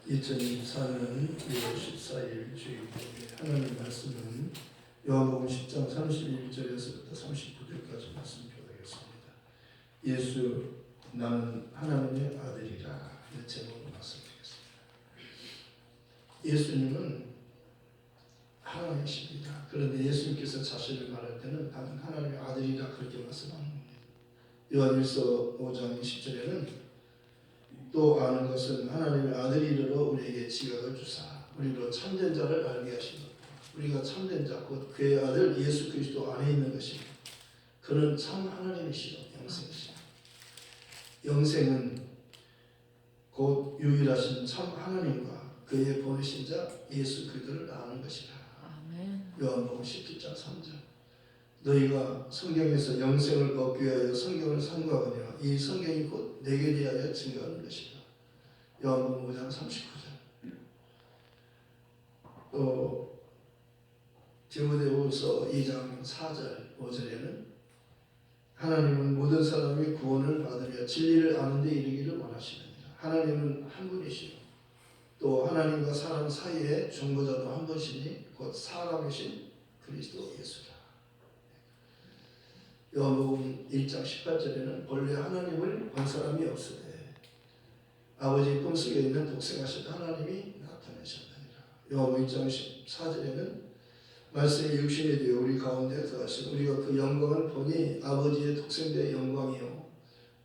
2024년 2월 14일 주일인데 하나님 말씀은 요한복음 10장 31절에서부터 39절까지 말씀 교독했습니다. 예수 나는 하나님의 아들이라 이 제목으로 말씀드리겠습니다. 예수님은 하나님이십니다. 그런데 예수님께서 자신을 말할 때는 나는 하나님의 아들이라 그렇게 말씀하는 겁니다. 요한일서 5장 20절에는 또 아는 것은 하나님의 아들이므로 우리에게 지각을 주사 우리로 참된 자를 알게 하신 것. 우리가 참된 자 곧 그의 아들 예수 그리스도 안에 있는 것입니다. 그는 참 하나님이시요 영생이시요. 영생은 곧 유일하신 참 하나님과 그의 보내신 자 예수 그리스도를 아는 것이라. 아멘. 요한복음 17장 3절. 너희가 성경에서 영생을 얻기 위하여 성경을 삼가하거니와 이 성경이 곧 내게 대하여 증거하는 것이다. 요한복음 5장 39절. 또 디모데후서 2장 4절 5절에는 하나님은 모든 사람이 구원을 받으며 진리를 아는 데 이르기를 원하시느니라. 하나님은 한 분이시요 또 하나님과 사람 사이에 중보자도 한 분이시니 곧 사람이신 그리스도 예수라. 요한복음 1장 18절에는 본래 하나님을 본 사람이 없으되 아버지 품속에 있는 독생하신 하나님이 나타내셨느니라. 요한복음 1장 14절에는 말씀이 육신이 되어 우리 가운데 거하시고 우리가 그 영광을 보니 아버지의 독생자의 영광이요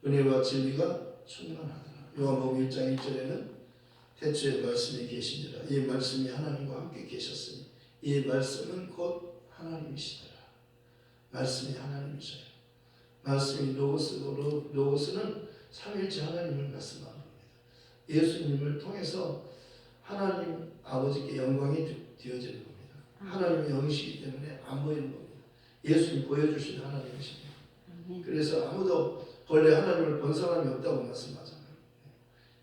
은혜와 진리가 충만하더라. 요한복음 1장 1절에는 태초에 말씀이 계시니라. 이 말씀이 하나님과 함께 계셨으니 이 말씀은 곧 하나님이시더라. 말씀이 하나님이셔요. 말씀이 로고스고 로고스는 삼일째 하나님을 말씀하는 겁니다. 예수님을 통해서 하나님 아버지께 영광이 되어지는 겁니다. 하나님의 영이시기 때문에 안 보이는 겁니다. 예수님 보여주신 하나님이십니다. 그래서 아무도 본래 하나님을 본 사람이 없다고 말씀하잖아요.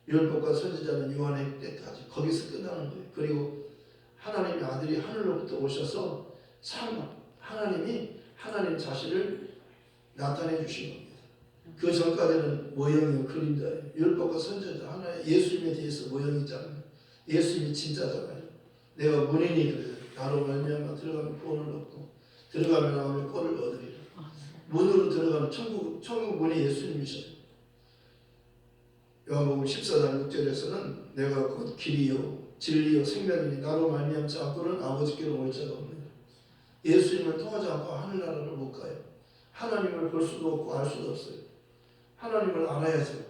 율법과 선지자는 요한의 때까지 거기서 끝나는 거예요. 그리고 하나님의 아들이 하늘로부터 오셔서 참 하나님이 하나님 자신을 나타내 주신 겁니다. 그 전까지는 모형이요 그림자예요. 율법과 선지자 하나의 예수님에 대해서 모형이 있잖아요. 예수님이 진짜잖아요. 내가 문이니 그래요. 나로 말미암아 들어가면 구원을 얻고 들어가면 나오면 꼴을 얻으리라. 문으로 들어가는 천국 문이 예수님이셔요. 요한복음 14장 6절에서는 내가 곧 길이요 진리요 생명이니 나로 말미암지 않고는 아버지께로 올 자가 없느니라. 예수님을 통하지 않고 하늘나라를 못 가요. 하나님을 볼 수도 없고 알 수도 없어요. 하나님을 알아야죠.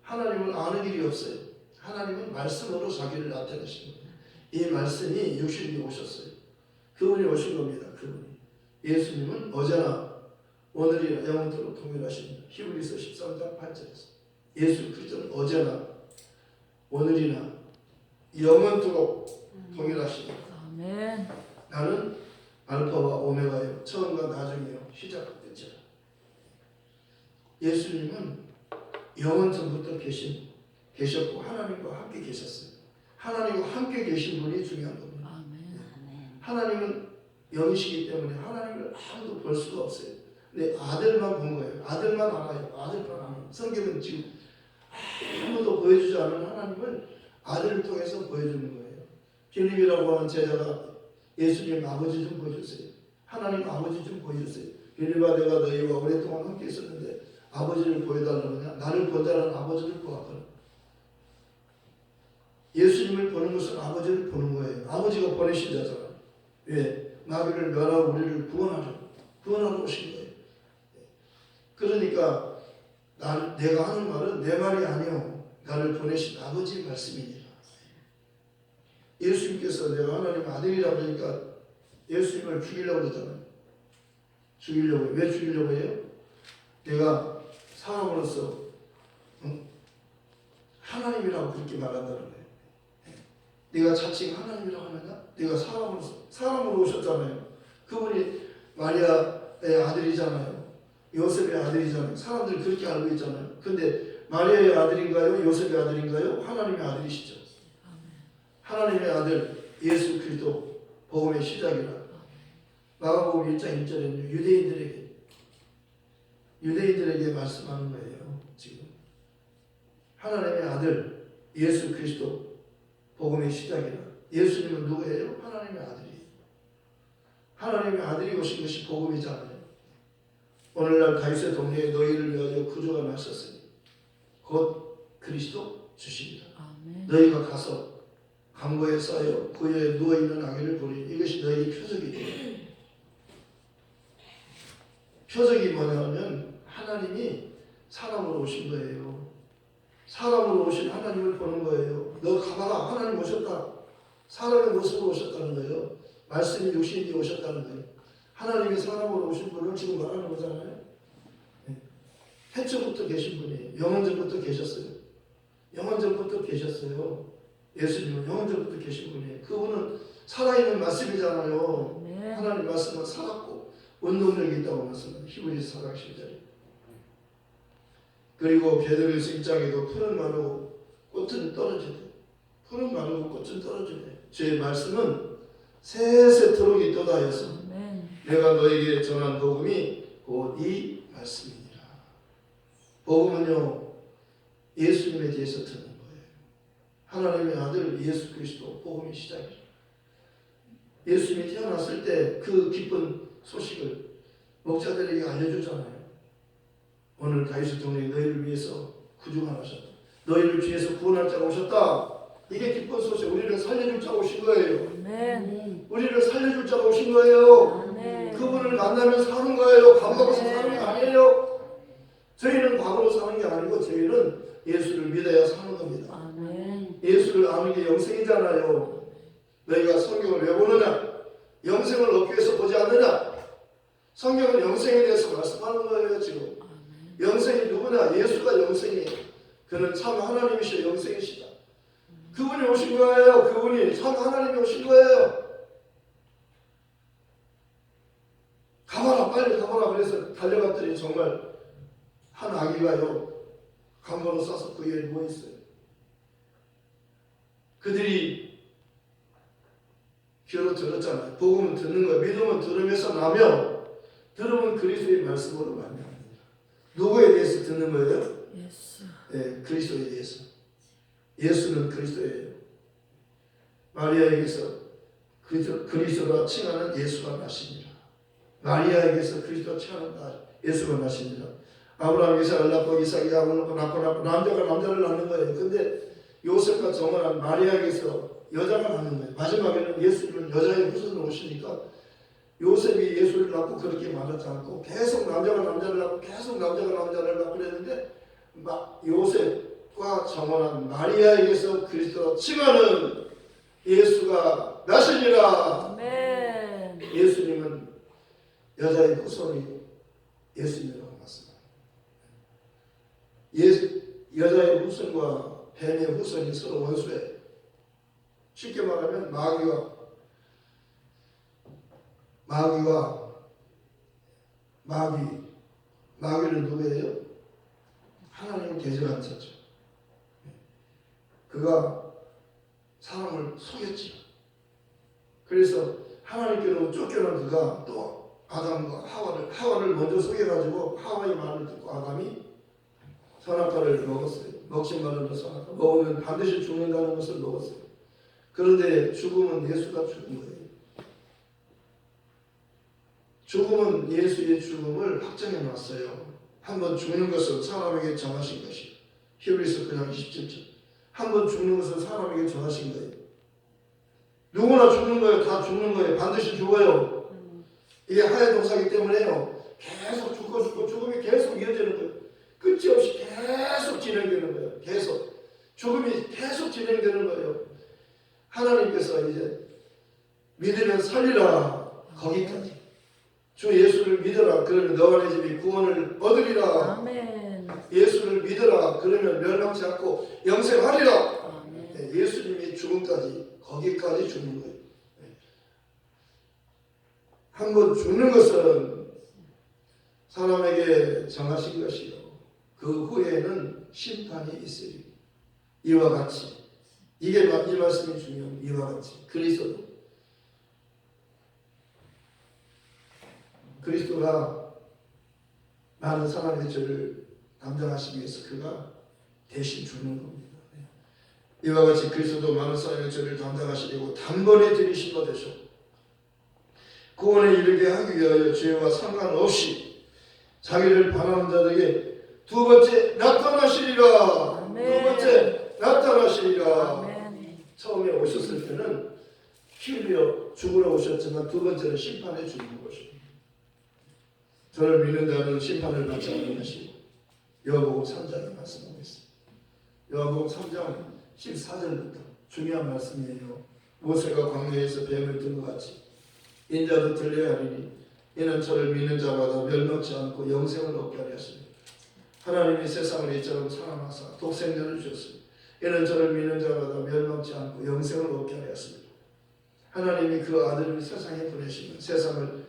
하나님을 아는 길이 없어요. 하나님은 말씀으로 자기를 나타내신 겁니다. 이 말씀이 육신이 오셨어요. 그분이 오신 겁니다. 그분이. 예수님은 어제나 오늘이나 영원토록 동일하십니다. 히브리서 13장 8절에서 예수 그리스도는 어제나 오늘이나 영원토록 동일하십니다. 아멘. 나는 알파와 오메가요 처음과 나중이요 시작과 끝이라. 예수님은 영원전부터 계셨고 하나님과 함께 계셨어요. 하나님과 함께 계신 분이 중요한 겁니다. 아멘. 하나님은 영이시기 때문에 하나님을 아무도 볼 수가 없어요. 근데 아들만 본 거예요. 아들만 알아요. 아들만 알아요. 성경은 지금 아무도 보여주지 않은 하나님을 아들을 통해서 보여주는 거예요. 빌립이라고 하는 제자가 예수님 아버지 좀 보여주세요. 하나님 아버지 좀 보여주세요. 빌립아 내가 너희와 오랫동안 함께 있었는데 아버지를 보여달라느냐? 나를 본 자는 아버지를 보았거든. 예수님을 보는 것은 아버지를 보는 거예요. 아버지가 보내신 자잖아요. 왜? 마귀를 멸하고 우리를 구원하러 오신 거예요. 그러니까 내가 하는 말은 내 말이 아니요 나를 보내신 아버지의 말씀이니라. 예수님께서 내가 하나님 아들이라고 하니까 예수님을 죽이려고 그러잖아요. 죽이려고. 왜 죽이려고 해요? 내가 사람으로서 하나님이라고 그렇게 말한다는 거예요. 내가 자칭 하나님이라고 하느냐? 내가 사람으로 오셨잖아요. 그분이 마리아의 아들이잖아요. 요셉의 아들이잖아요. 사람들이 그렇게 알고 있잖아요. 근데 마리아의 아들인가요? 요셉의 아들인가요? 하나님의 아들이시죠. 하나님의 아들 예수 그리스도 복음의 시작이라. 마가복음 1장 1절에는 유대인들에게 말씀하는 거예요. 지금 하나님의 아들 예수 그리스도 복음의 시작이라. 예수님은 누구예요? 하나님의 아들이에요. 하나님의 아들이 오신 것이 복음이잖아요. 오늘날 다윗의 동네에 너희를 위하여 구주가 나셨으니 곧 그리스도 주십니다. 아멘. 너희가 가서 강고에 쌓여 구에 누워있는 아기를 보리니 이것이 너희 표적이죠. 표적이 뭐냐면 하나님이 사람으로 오신 거예요. 사람으로 오신 하나님을 보는 거예요. 너 가봐라, 하나님 오셨다. 사람의 모습으로 오셨다는 거예요. 말씀이 육신이 오셨다는 거예요. 하나님이 사람으로 오신 분을 지금 말하는 거잖아요. 태초부터 계신 분이에요. 영원전부터 계셨어요. 영원전부터 계셨어요. 예수님은 영원전부터 계신 분이에요. 그분은 살아있는 말씀이잖아요. 네. 하나님 말씀은 살았고 운동력이 있다고 말씀합니다. 히브리서 4장 10절에. 그리고 베드로서 1장에도 풀은 마르고 꽃은 떨어지네. 풀은 마르고 꽃은 떨어지네. 주의 말씀은 세세토록 있도다 하여서 아멘. 내가 너에게 전한 복음이 곧 이 말씀이니라. 복음은요, 예수님에 대해서 듣는 거예요. 하나님의 아들 예수 그리스도 복음의 시작이죠. 예수님이 태어났을 때 그 기쁜 소식을 목자들에게 알려주잖아요. 오늘 다윗의 동네에 너희를 위해서 구주가 나셨다. 너희를 주에서 구원할 자가 오셨다. 이게 기쁜 소식. 우리를 살려줄 자가 오신 거예요. 아멘. 우리를 살려줄 자가 오신 거예요. 아멘. 그분을 만나면 사는 거예요. 밥 먹어서 사는 게 아니에요. 저희는 밥으로 사는 게 아니고 저희는 예수를 믿어야 사는 겁니다. 아멘. 예수를 아는 게 영생이잖아요. 너희가 성경을 왜 보느냐? 영생을 얻기 위해서 보지 않느냐? 성경은 영생에 대해서 말씀하는 거예요. 지금 영생이 누구냐? 예수가 영생이에요. 그는 참 하나님이시여 영생이시다. 그분이 오신 거예요. 그분이 참 하나님이 오신 거예요. 가봐라, 빨리 가봐라. 그래서 달려갔더니 정말 한 아기가요, 강건을 싸서 그 위에 누워있어요. 그들이 귀로 들었잖아요. 복음은 듣는 거예요. 믿음은 들으면서 나며, 들으면 그리스도의 말씀으로 말미암습니다. 누구에 대해서 듣는 거예요? 예수. 네, 그리스도에 대해서. 예수는 그리스도예요. 마리아에게서 그리스도가 칭하는 예수가 나시니라. 마리아에게서 그리스도가 칭하는 예수가 나시니라. 아브라함 이삭을 낳고 이삭이 야곱을 낳고 남자가 남자를 낳는 거예요. 근데 요셉과 정원한 마리아에게서 여자가 낳는 거예요. 마지막에는 예수님은 여자의 후손으로 오시니까 요셉이 예수를 낳고 그렇게 말하지 않고 계속 남자가 남자를 낳고 계속 남자가 남자를 낳고 그랬는데 요셉과 정원한 마리아에게서 그리스도가 칭하는 예수가 나시니라. 아멘. 예수님은 여자의 후손이 예수님이라고 말씀합니다. 여자의 후손과 뱀의 후손이 서로 원수예요. 쉽게 말하면 마귀는 누구예요? 하나님을 대적한 자죠. 그가 사람을 속였지. 그래서 하나님께로 쫓겨난 그가 또 아담과 하와를 먼저 속여가지고 하와의 말을 듣고 아담이 선악과를 먹었어요. 먹지 말라는 선악과. 먹으면 반드시 죽는다는 것을 먹었어요. 그런데 죽음은 예수가 죽은 거예요. 죽음은 예수의 죽음을 확정해 놨어요. 한번 죽는 것은 사람에게 정하신 것이에요. 히브리서 9장 27절. 한번 죽는 것은 사람에게 정하신 거예요. 누구나 죽는 거예요. 다 죽는 거예요. 반드시 죽어요. 이게 하의 동사이기 때문에요. 계속 죽고 죽음이 계속 이어지는 거예요. 끝이 없이 계속 진행되는 거예요. 계속. 죽음이 계속 진행되는 거예요. 하나님께서 이제 믿으면 살리라. 거기까지. 주 예수를 믿어라. 그러면 너와 내 집이 구원을 얻으리라. 아멘. 예수를 믿어라. 그러면 멸망치 않고 영생하리라. 아멘. 네, 예수님이 죽음까지 거기까지 죽는 거예요. 네. 한번 죽는 것은 사람에게 정하신 것이요. 그 후에는 심판이 있으리. 이와 같이. 이 말씀이 중요합니다. 이와 같이. 그리스도가 많은 사람의 죄를 담당하시기 위해서 그가 대신 죽는 겁니다. 이와 같이 그리스도도 많은 사람의 죄를 담당하시려고 단번에 들이신 바 되셨고 구원에 이르게 하기 위하여 죄와 상관없이 자기를 바라는 자들에게 두 번째 나타나시리라. 아멘. 두 번째 나타나시리라. 아멘. 처음에 오셨을 때는 피 흘려 죽으러 오셨지만 두 번째는 심판해 주는 것입니다. 저를 믿는 자는 심판을 받지 않는 것이고 요한복음 3장에 말씀하고 있습니다. 요한복음 3장 14절부터 중요한 말씀이에요. 모세가 광야에서 뱀을 든 것 같이 인자도 들려야 하리니 이는 저를 믿는 자마다 멸망치 않고 영생을 얻게 하려 하십니다. 하나님이 세상을 이처럼 사랑하사 독생자를 주셨으니 이는 저를 믿는 자마다 멸망치 않고 영생을 얻게 하려 하십니다. 하나님이 그 아들을 세상에 보내시면 세상을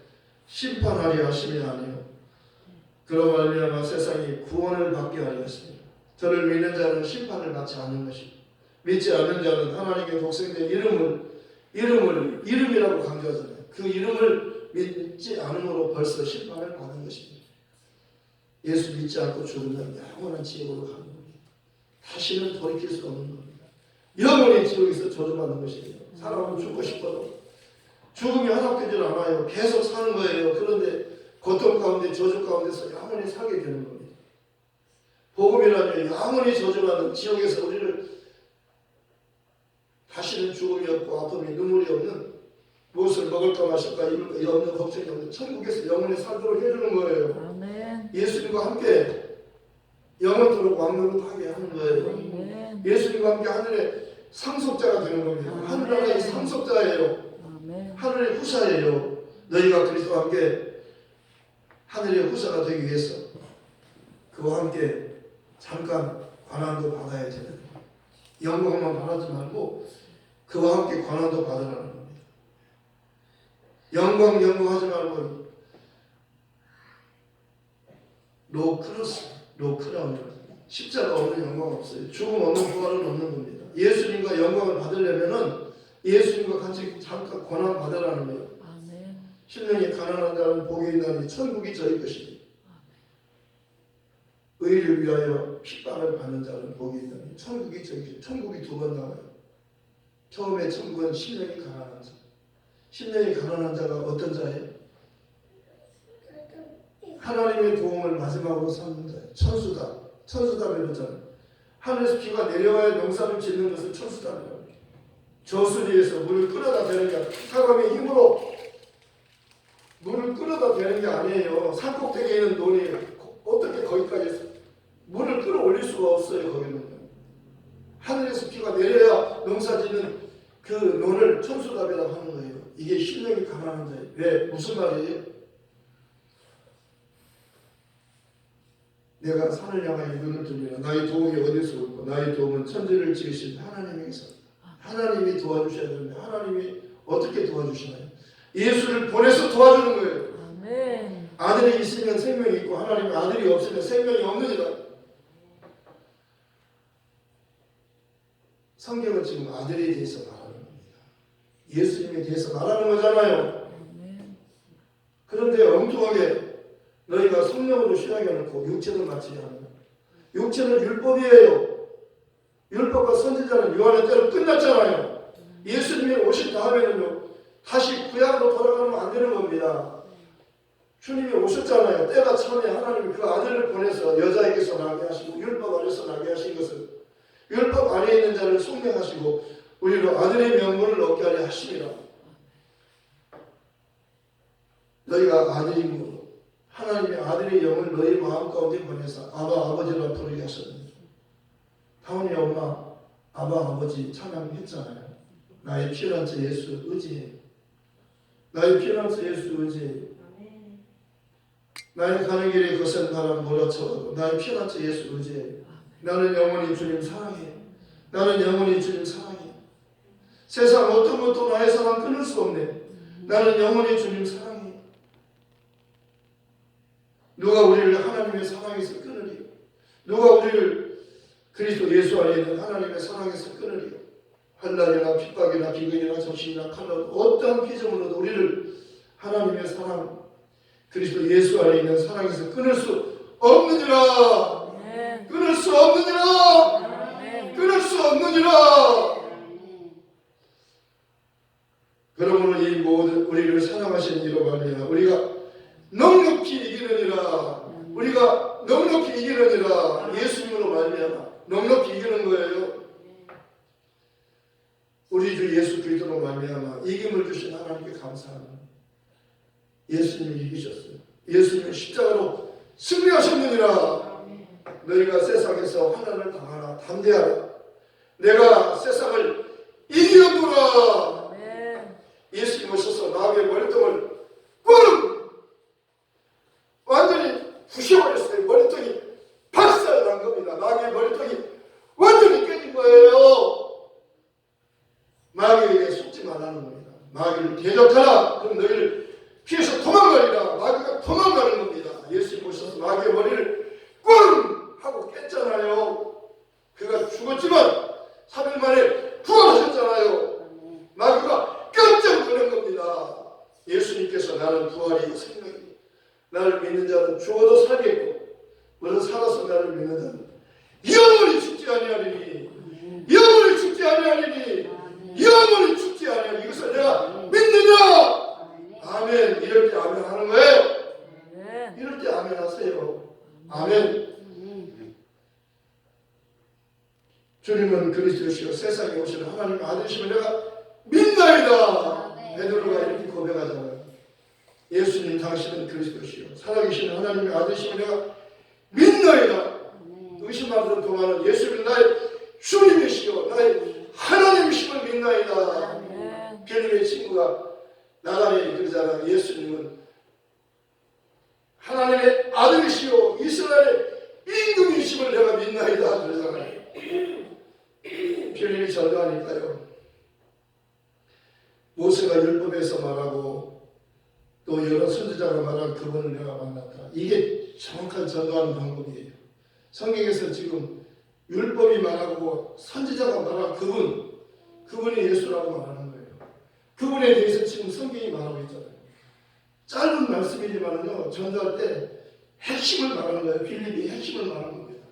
심판하려 하심이 아니요 그로 말미암아 세상이 구원을 받게 하려 하십니다. 저를 믿는 자는 심판을 받지 않는 것이고 믿지 않는 자는 하나님의 독생자 이름이라고 강조하잖아요. 그 이름을 믿지 않음으로 벌써 심판을 받은 것입니다. 예수 믿지 않고 죽으면 영원한 지옥으로 가는 겁니다. 다시는 돌이킬 수 없는 겁니다. 영원히 지옥에서 저주받는 것이에요. 사람은 죽고 싶어도 죽음이 허락되질 않아요. 계속 사는 거예요. 그런데 고통 가운데 저주 가운데서 영원히 살게 되는 겁니다. 복음이라면 영원히 저주받는 지옥에서 우리를 다시는 죽음이 없고 아픔이 눈물이 없는 무엇을 먹을까 마실까 입을까 없는 걱정이 없는 천국에서 영원히 살도록 해주는 거예요. 아멘. 예수님과 함께 영원토록 왕노릇하게 하는 거예요. 아멘. 예수님과 함께 하늘의 상속자가 되는 겁니다. 하늘나라의 상속자예요. 아멘. 하늘의 후사예요. 너희가 그리스도와 함께 하늘의 후사가 되기 위해서 그와 함께 잠깐 관한도 받아야 되는 거예요. 영광만 바라지 말고 그와 함께 관한도 받으라는 겁니다. 영광 하지 말고 로크라운 십자가 없는 영광 없어요. 죽음 없는 부활은 없는 겁니다. 예수님과 영광을 받으려면은 예수님과 같이 잠깐 권한 받으라는 거예요. 아멘. 심령이 가난한 자는 복이 있나니 천국이 저희 것이니 의를 위하여 핍박을 받는 자는 복이 있나니 천국이 저희 것이니 천국이 두 번 나와요. 처음에 천국은 심령이 가난한 자. 심령이 가난한 자가 어떤 자예요? 하나님의 도움을 마지막으로 삼는 자예요. 천수다 배우잖아요. 하늘에서 비가 내려와야 농사를 짓는 것을 천수다라고 합니다. 저수지에서 물을 끌어다 대는 게 사람의 힘으로 물을 끌어다 대는 게 아니에요. 산꼭대기에 있는 논이 어떻게 거기까지 물을 끌어올릴 수가 없어요. 거기는 하늘에서 비가 내려야 농사 짓는 그 논을 천수답이라고 하는 거예요. 이게 심령이 가난한 자예요. 왜? 무슨 말이에요? 내가 산을 향하여 눈을 들리라. 나의 도움이 어디서 올까? 나의 도움은 천지를 지으신 하나님에게서. 하나님이 도와주셔야 되는데 하나님이 어떻게 도와주시나요? 예수를 보내서 도와주는 거예요. 아멘. 아들이 있으면 생명이 있고 하나님의 아들이 없으면 생명이 없느니라. 성경은 지금 아들에 대해서 말하는 겁니다. 예수님에 대해서 말하는 거잖아요. 아멘. 그런데 엉뚱하게 너희가 성령으로 신앙해놓고 육체는 맞지 않아요. 육체는 율법이에요. 율법과 선지자는 요한의 때로 끝났잖아요. 예수님이 오신 다음에는요 다시 구약으로 돌아가면 안 되는 겁니다. 주님이 오셨잖아요. 때가 참에 하나님이 그 아들을 보내서 여자에게서 나게 하시고 율법 안에서 나게 하신 것을 율법 안에 있는 자를 속량하시고 우리로 아들의 명분을 얻게 하려 하심이라. 너희가 아들임으로 하나님의 아들의 영을 너희 마음 가운데 보내서 아버지라 부르게 하셨느니라. 다운이 엄마 아버지 찬양했잖아요. 나의 피난처 예수 의지해. 나의 피난처 예수 의지해. 나의 가는 길에 거센 바람 몰아쳐도 나의 피난처 예수 의지해. 나는 영원히 주님 사랑해. 나는 영원히 주님 사랑해. 세상 어떤 것도 나의 사랑 끊을 수 없네. 나는 영원히 주님 사랑해. 누가 우리를 하나님의 사랑에서 끊으리요? 누가 우리를 그리스도 예수 안에 있는 하나님의 사랑에서 끊으리요? 환난이나 핍박이나 비근이나 정신이나 칼로 어떠한 피조물로도 우리를 하나님의 사랑 그리스도 예수 안에 있는 사랑에서 끊을 수 없느니라. 끊을 수 없느니라. 끊을 수 없느니라. 아멘. 그러므로 이 모든 우리를 사랑하신 이로 말미암아 우리가 넉넉히 이기느니라. 우리가 넉넉히 이기느니라. 예수님으로 말미암아 넉넉히 이기는 거예요. 우리 주 예수 그리스도로 말미암아 이김을 주신 하나님께 감사합니다. 예수님이 이기셨어요. 예수님은 십자가로 승리하셨느니라. 너희가 세상에서 환난을 당하나 담대하라. 내가 세상을 이기었노라. 예수님 오셔서 마귀의 머리통을 꽝! 완전히 부셔버렸어요. 머리통이 박살난 겁니다. 마귀의 머리통이 완전히 깨진 거예요. 마귀에게 속지 말라는 겁니다. 마귀를 대적하라. 그럼 너희를 피해서 도망가리라. 마귀가 도망가는 겁니다. 예수님 오셔서 마귀의 머리를 꽝! 하고 깼잖아요. 그가 죽었지만 3일 만에 부활하셨잖아요. 마귀가 깜짝 놀란 겁니다. 예수님께서 나는 부활이 생명이니 나를 믿는 자는 죽어도 살겠고 너는 살아서 나를 믿는 자는 영원히 죽지 아니하리니 영원히 죽지 아니하리니 영원히 죽지 아니하리니 이것을 내가 믿느냐. 아멘. 이럴 때 아멘 하는 거예요. 이럴 때 아멘 하세요. 아멘. 주님은 그리스도시요 세상에 오시는 하나님의 아들이심을 내가 믿나이다. 베드로가 이렇게 고백하잖아요. 예수님 당신은 그리스도시요 살아계시는 하나님의 아들이심을 내가 믿나이다. 의심하던 동안은 예수님은 나의 주님이시요 나의 하나님이심을 믿나이다. 빌립의 친구가 나단이 그러잖아. 예수님은 하나님의 아들이시요 이스라엘의 임금이심을 내가 믿나이다 그러잖아요. 빌립이 전도하니까요. 모세가 율법에서 말하고 또 여러 선지자가 말한 그분을 내가 만났다. 이게 정확한 전도하는 방법이에요. 성경에서 지금 율법이 말하고 선지자가 말한 그분이 예수라고 말하는 거예요. 그분에 대해서 지금 성경이 말하고 있잖아요. 짧은 말씀이지만요 전도할 때 핵심을 말하는 거예요. 빌립이 핵심을 말하는 겁니다.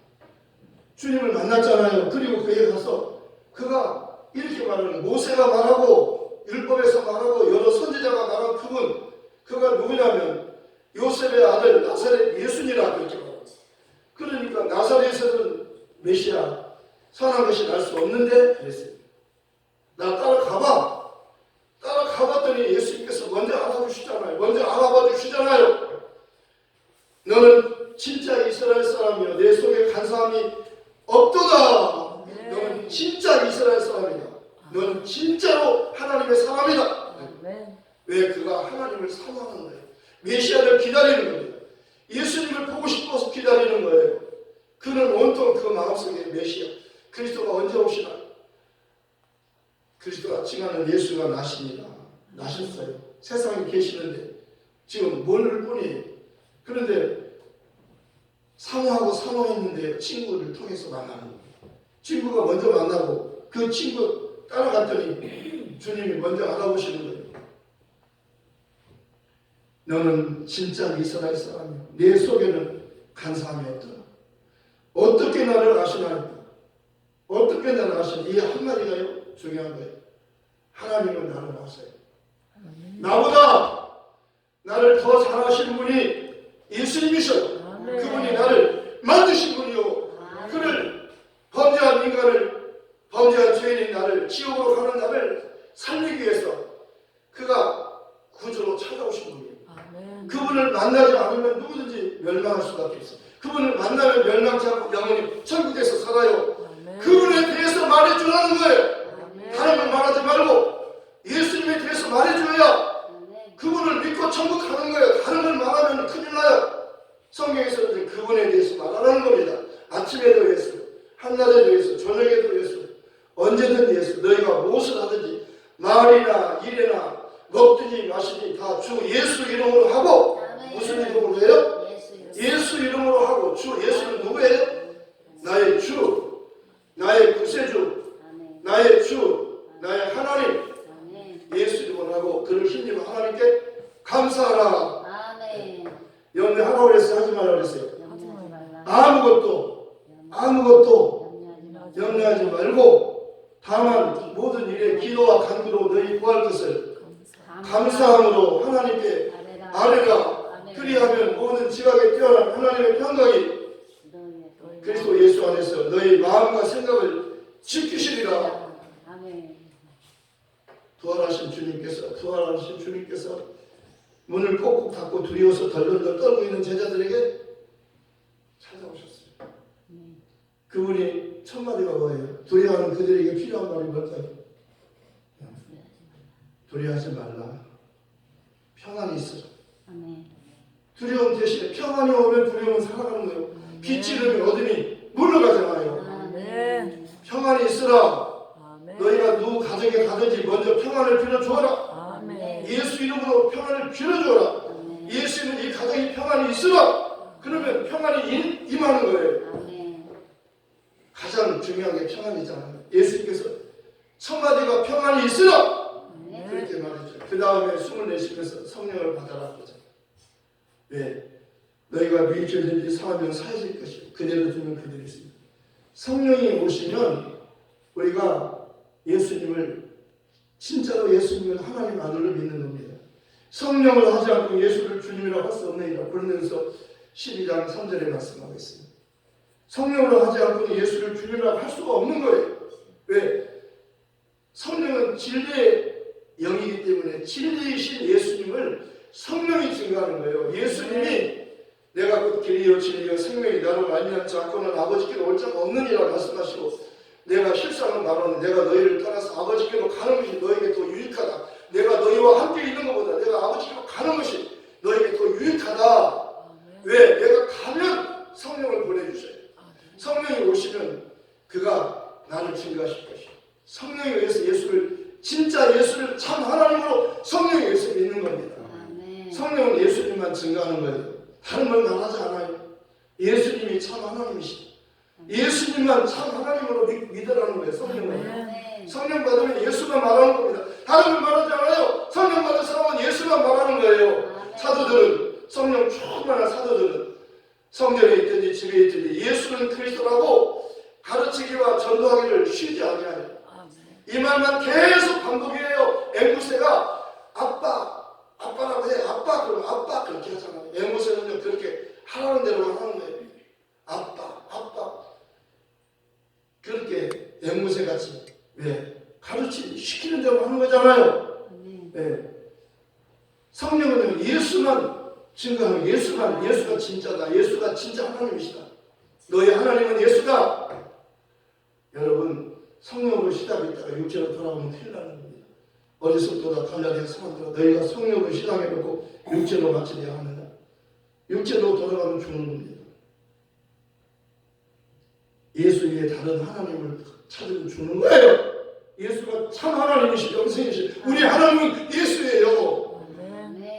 주님을 만났잖아요. 그리고 그에 가서 그가 이렇게 말하는 모세가 말하고 율법에서 말하고 여러 선지자가 말한 그가 누구냐면 요셉의 아들 나사렛 예수니라 그렇게 말합니다. 그러니까 나사렛에서는 메시아 선한 것이 날 수 없는데 그랬어요. 나 따라가봤더니 예수님께서 먼저 알아주시잖아요. 먼저 알아봐 주시잖아요. 너는 진짜 이스라엘 사람이여 내 속에 간사함이 없도다. 너는 진짜 이스라엘 사람이다. 너는 진짜로 하나님의 사람이다. 왜 그가 하나님을 사모하는 거예요. 메시아를 기다리는 거예요. 예수님을 보고 싶어서 기다리는 거예요. 그는 온통 그 마음속에 메시아 그리스도가 언제 오시나. 그리스도가 칭하는 예수가 나십니다. 나셨어요. 세상에 계시는데 지금 모를 뿐이에요. 그런데 사모했는데 친구를 통해서 만나는 거예요. 친구가 먼저 만나고 그 친구 따라갔더니 주님이 먼저 알아보시는 거예요. 너는 진짜 이스라엘 사람이야. 내 속에는 간사함이 없더라. 어떻게 나를 아시나이까? 어떻게 나를 아시나? 이 한마디가요 중요한 거예요. 하나님은 나를 아세요. 나보다 나를 더 잘 아시는 분이 예수님이셔요. 그분이 나를 만드신 분이요. 그를 범죄한 인간을 범죄한 죄인인 나를 지옥으로 가는 나를 살리기 위해서 그가 구주로 찾아오신 분이에요. 그분을 만나지 않으면 누구든지 멸망할 수밖에 없어요. 그분을 만나면 멸망치 않고 영원히 천국에서 살아요. 그분에 대해서 말해주라는 거예요. 다른 걸 말하지 말고 예수님에 대해서 말해줘야 그분을 믿고 천국 가는 거예요. 다른 걸 말하면 큰일 나요. 성경에서는 그분에 대해서 말하라는 겁니다. 아침에도 예수, 한낮에도 예수, 저녁에도 예수, 언제든 예수. 너희가 무엇을 하든지 말이나 일이나 먹든지 마시든지 다 주 예수 이름으로 하고. 무슨 이름으로 해요? 예수 이름으로 하고. 주 예수는 누구예요? 나의 주, 나의 구세주, 나의 주, 나의 하나님. 예수 이름으로 하고 그를 힘입어 하나님께 감사하라. 염려하라고 그랬어요? 하지 말라고 그랬어요? 아무것도 염려하지 염려하지 말고 다만 모든 일에 기도와 간구로 너희 구할 것을 감사함으로 하나님께 아뢰라. 그리하면 모든 지각에 뛰어난 하나님의 평강이 그리스도 예수 안에서 너희 마음과 생각을 지키시리라. 부활하신 주님께서 문을 꼭꼭 닫고 두려워서 덜덜덜 떨고 있는 제자들에게 찾아오셨어요. 그분이 첫 마디가 뭐예요? 두려워하는 그들에게 필요한 말이 뭘까요? 두려워하지 말라. 평안이 있으라. 두려움 대신에 평안이 오면 두려움은 살아가는 거예요. 빛이 이르면 어둠이 물러가잖아요. 평안이 있으라. 너희가 누구 가정에 가든지 먼저 평안을 빌어주어라. 예수 이름으로 평안을 빌어주어라. 예수 이름 이 가정이 평안이 있으라. 그러면 평안이 임하는 거예요. 가장 중요한 게 평안이잖아요. 예수님께서 첫 마디가 평안이 있으라. 그렇게 말했죠. 그 다음에 숨을 내쉬면서 성령을 받아라. 왜? 너희가 미일절든지 사하면 사해질 것이요 그대로 두면 그대로 있습니다. 성령이 오시면 우리가 예수님을 진짜로 예수님을 하나님 아들로 믿는 겁니다. 성령을 하지 않고 예수를 주님이라고 할 수 없느니라. 그러면서 12장 3절에 말씀하고 있습니다. 성령으로 하지 않고는 예수를 주님이라고 할 수가 없는 거예요. 왜? 성령은 진리의 영이기 때문에 진리이신 예수님을 성령이 증거하는 거예요. 예수님이 내가 곧 길이요 진리요 생명이 나로 말미암지 않고는 아버지께로 올 자가 없느니라 말씀하시고 내가 실상을 말하는 내가 너희를 따라서 아버지께로 가는 것이 너에게 더 유익하다. 내가 너희와 함께 있는 것보다 내가 아버지께로 가는 것이 너에게 더 유익하다. 왜? 내가 가면 성령을 보내주셔요. 성령이 오시면 그가 나를 증거하실 것이요. 성령에 의해서 예수를 진짜 예수를 참 하나님으로 성령에 의해서 믿는 겁니다. 성령은 예수님만 증거하는 거예요. 다른 걸 말하지 않아요. 예수님이 참 하나님이시다. 예수님만 참 하나님으로 믿으라는 거예요. 성령은. 성령 받으면 예수만 말하는 겁니다. 다른 걸 말하지 않아요. 성령 받은 사람은 예수만 말하는 거예요. 사도들은 성령 충만한 사도들은 성전에 있든지 집에 있든지 예수는 그리스도라고 가르치기와 전도하기를 쉬지 아니하요. 이 말만 계속 반복해요. 앵무새가 아빠라고 해. 아빠 그러면 아빠 그렇게 하잖아요. 앵무새는요 그렇게 하라는 대로만 하는 거예요. 아빠 그렇게 앵무새같이 왜? 시키는 대로 하는 거잖아요. 네. 성령은 예수만 증거하는 예수가 진짜다. 예수가 진짜 하나님이시다. 너희 하나님은 예수다. 여러분 성령으로 시작했다가 육체로 돌아오면 큰일 나는 겁니다. 어리석도다 갈라디아 사람들아 너희가 성령으로 시작해놓고 육체로 마치려 하느냐. 육체로 돌아가면 죽는 겁니다. 예수 위에 다른 하나님을 찾으면 죽는 거예요. 예수가 참 하나님이시 영생이시 우리 하나님은 예수예요.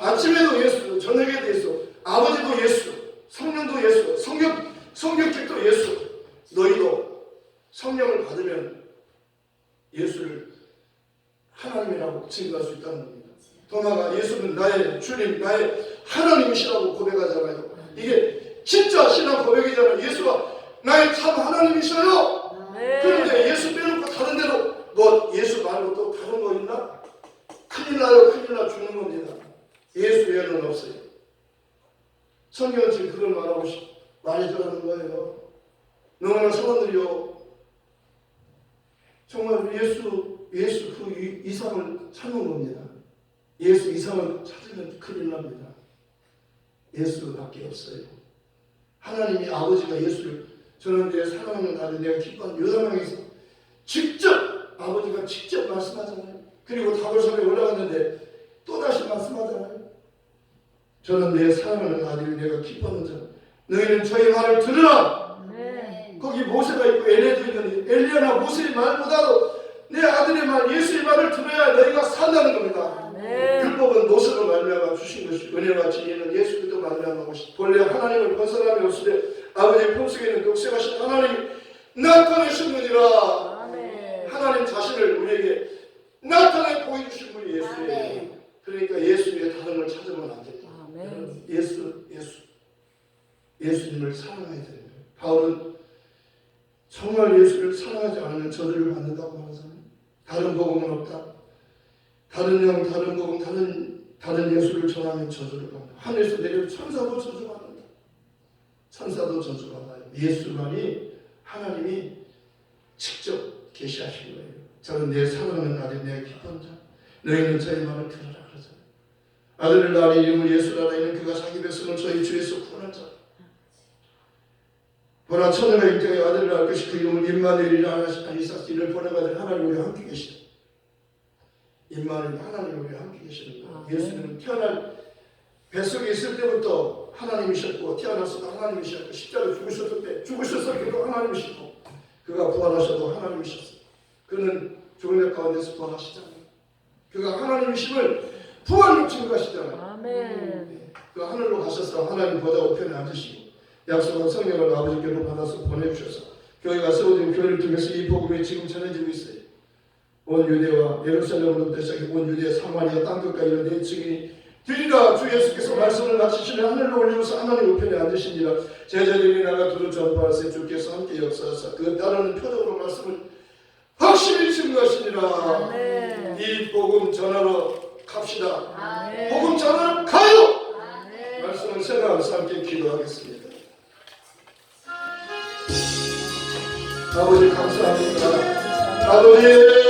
아침에도 예수, 저녁에도 예수, 아버지도 예수, 성령도 예수, 성경책도 예수. 너희도 성령을 받으면 예수를 하나님이라고 증거할 수 있다는 겁니다. 도마가 예수는 나의 주님, 나의 하나님이시라고 고백하잖아요. 이게 진짜 신앙 고백이잖아요. 예수가 나의 참 하나님이셔요. 그런데 예수 빼놓고 다른 데로 뭐 예수 말고 또 다른 거 있나? 큰일 나요. 큰일 나 죽는 겁니다. 예수 외에는 없어요. 성경은 지금 그걸 말해주라는 거예요. 너무나 사람들이요 정말 예수 그 이상을 찾는 겁니다. 예수 이상을 찾으면 큰일 납니다. 예수밖에 없어요. 하나님이 아버지가 예수를 저는 내 사랑하는 아들 내가 기뻐하는 요단강에서 아버지가 직접 말씀하잖아요. 그리고 다볼산에 올라갔는데 또다시 말씀하잖아요. 저는 내 사랑하는 아들이 내가 기뻐하는 자 너희는 저희 말을 들으라. 거기 모세가 있고 엘리야도 있는데 엘리야나 모세의 말보다도 내 아들의 말 예수의 말을 들어야 너희가 산다는 겁니다. 율법은 모세로 말미암아 주신 것이 은혜와 진리는 예수 그리스도 말미암아 것이 본래 하나님을 건설하며 오시되 아버지의 품속에 있는 독생하신 하나님이 나타내셨느니라. 하나님 자신을 우리에게 나타내 보여주신 분이 예수예요. 그러니까 예수 위에 다른 걸 찾으면 안 됩니다. 예수님을 사랑해야 됩니다. 바울은 정말 예수를 사랑하지 않으면 저주를 받는다고 하는 사람. 다른 복음은 없다. 다른 영, 다른 복음, 다른 예수를 전하면 저주를 받는다. 하늘에서 내려 천사도 저주받는다. 천사도 저주받아요. 예수만이 하나님이 직접 계시하신 거예요. 저는 내 사랑하는 아들, 내 기쁜 자. 너희는 저희 말을 들으라 그러잖아요. 아들을 낳으니 이름을 예수라 하는 그가 자기 백성을 저희 주에서 구원할 자. 보라 천하가 이 땅에 아들을 낳을 것이 그 이름을 임마누엘이라 하시사 이를 보내가지고 하나님 우리 함께 계시다. 임마누엘 하나님 우리 함께 계시는 거예요. 예수는 태어날 뱃속에 있을 때부터 하나님이셨고 태어났어도 하나님이셨고 십자가에 죽으셨을 때도 하나님이셨고 그가 부활하셔도 하나님이셨어요. 그는 죽은 자 가운데서 부활하시잖아요. 그가 하나님이심을 부활로 증거하시잖아요. 아멘. 그 하늘로 가셔서 하나님 보좌 우편에 앉으시고 약속한 성령을 아버지께로 받아서 보내주셔서 교회가 세워진 교회를 통해서 이 복음이 지금 전해지고 있어요. 온 유대와 예루살렘으로부터 시작해 온 유대 사마리아 땅끝까지 이런 내 증인이 드리라. 주 예수께서 말씀을 마치시려 하늘로 올리셔서 하나님 우편에 앉으신지라. 제자들이 나가 두루 전파하세. 주께서 함께 역사하사 그 따르는 표적으로 말씀을 확실히 증거하시니라. 아멘. 이 복음 전하러 갑시다. 아멘. 복음 전하러 가요. 아멘. 말씀을 생각하면서 함께 기도하겠습니다. 아버지 감사합니다. 아버지